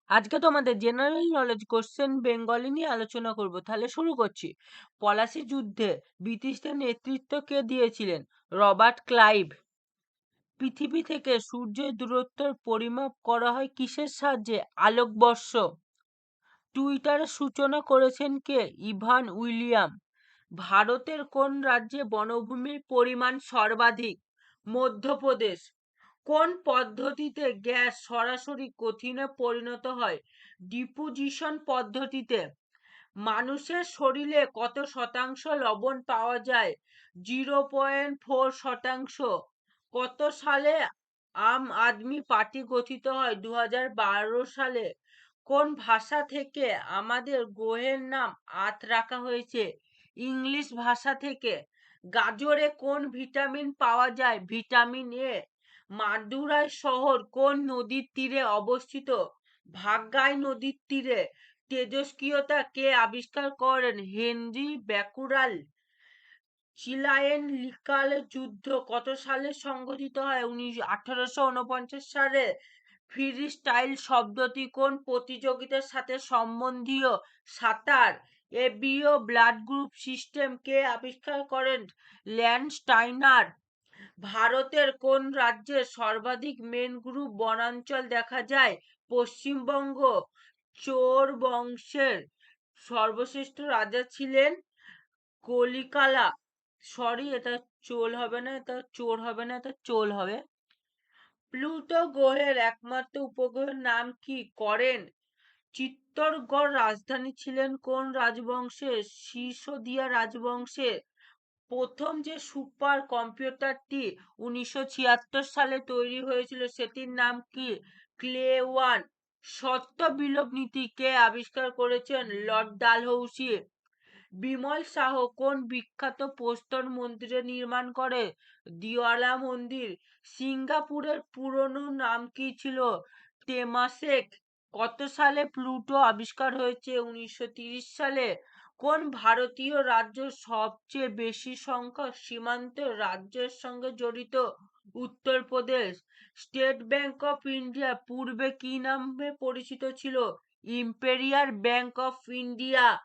আজকে তোমাদের general knowledge question Bengali নিয়ে আলোচনা করব। তাহলে শুরু করছি। পলাশি যুদ্ধে ব্রিটিশদের নেতৃত্ব কে দিয়েছিলেন? Robert Clive. পৃথিবী থেকে সূর্যের দূরত্ব পরিমাপ করা হয় কিসের সাহায্যে? আলোকবর্ষ। টুইটারের সূচনা করেছেন কে? Ivan William. ভারতের কোন রাজ্যে বনভূমির পরিমাণ সর্বাধিক? মধ্যপ্রদেশ। কোন পদ্ধতিতে গ্যাস সরাসরি কঠিনে পরিণত হয়? ডিপোজিশন পদ্ধতিতে। মানুষের শরীরে কত শতাংশ লবণ পাওয়া যায়? 0.4%। কত সালে আম আদমি পার্টি গঠিত হয়? 2012 সালে। কোন ভাষা থেকে আমাদের গ্রহের নাম আর্থ রাখা হয়েছে? ইংলিশ ভাষা থেকে। গাজরে কোন ভিটামিন পাওয়া যায়? Vitamin A. মাদুরাই শহর কোন নদীর তীরে অবস্থিত? ভাগ্যাই নদীর তীরে। তেজস্ক্রিয়তা কে আবিষ্কার করেন? হেনরি ব্যাকুরাল। চিলায়েন লিকাল যুদ্ধ কত সালে সংঘটিত হয়? 1849 সালে। ফ্রি স্টাইল শব্দটি কোন প্রতিযোগিতার সাথে সম্বন্ধীয়? সাঁতার। এবিও ব্লাড গ্রুপ সিস্টেম কে আবিষ্কার করেন? Land Steiner. ভারতের কোন রাজ্যে সর্বাধিক ম্যানগ্রোভ বনাঞ্চল দেখা যায়? পশ্চিমবঙ্গ। চোর বংশের সর্বশ্রেষ্ঠ রাজা ছিলেন কলিকালা। সরি, এটা চোল হবে না, এটা চোর হবে না, এটা চোল হবে। প্লুটো গ্রহের একমাত্র উপগ্রহের নাম কি? করেন। চিত্তরগড় রাজধানী ছিলেন কোন রাজবংশের? সিসোদিয়া রাজবংশের। প্রথম যে সুপার কম্পিউটারটি 1976 সালে তৈরি হয়েছিল সেটির নাম কি? Clay one. সত্য বিলোপ নীতি কে আবিষ্কার করেছেন? লর্ড ডালহৌসি। বিমল শাহ কোন বিখ্যাত প্রস্তর মন্দিরে নির্মাণ করে? দিওয়ালা মন্দির। সিঙ্গাপুরের পুরনো নাম কি ছিল? টেমাসেক। কত সালে প্লুটো আবিষ্কার হয়েছে? 1930 সালে। কোন ভারতীয় রাজ্য সবচেয়ে বেশি সংখ্যক সীমান্ত রাজ্যের সঙ্গে জড়িত? Uttar Pradesh. State bank of India পূর্বে কি নামে পরিচিত ছিল? Imperial bank of India.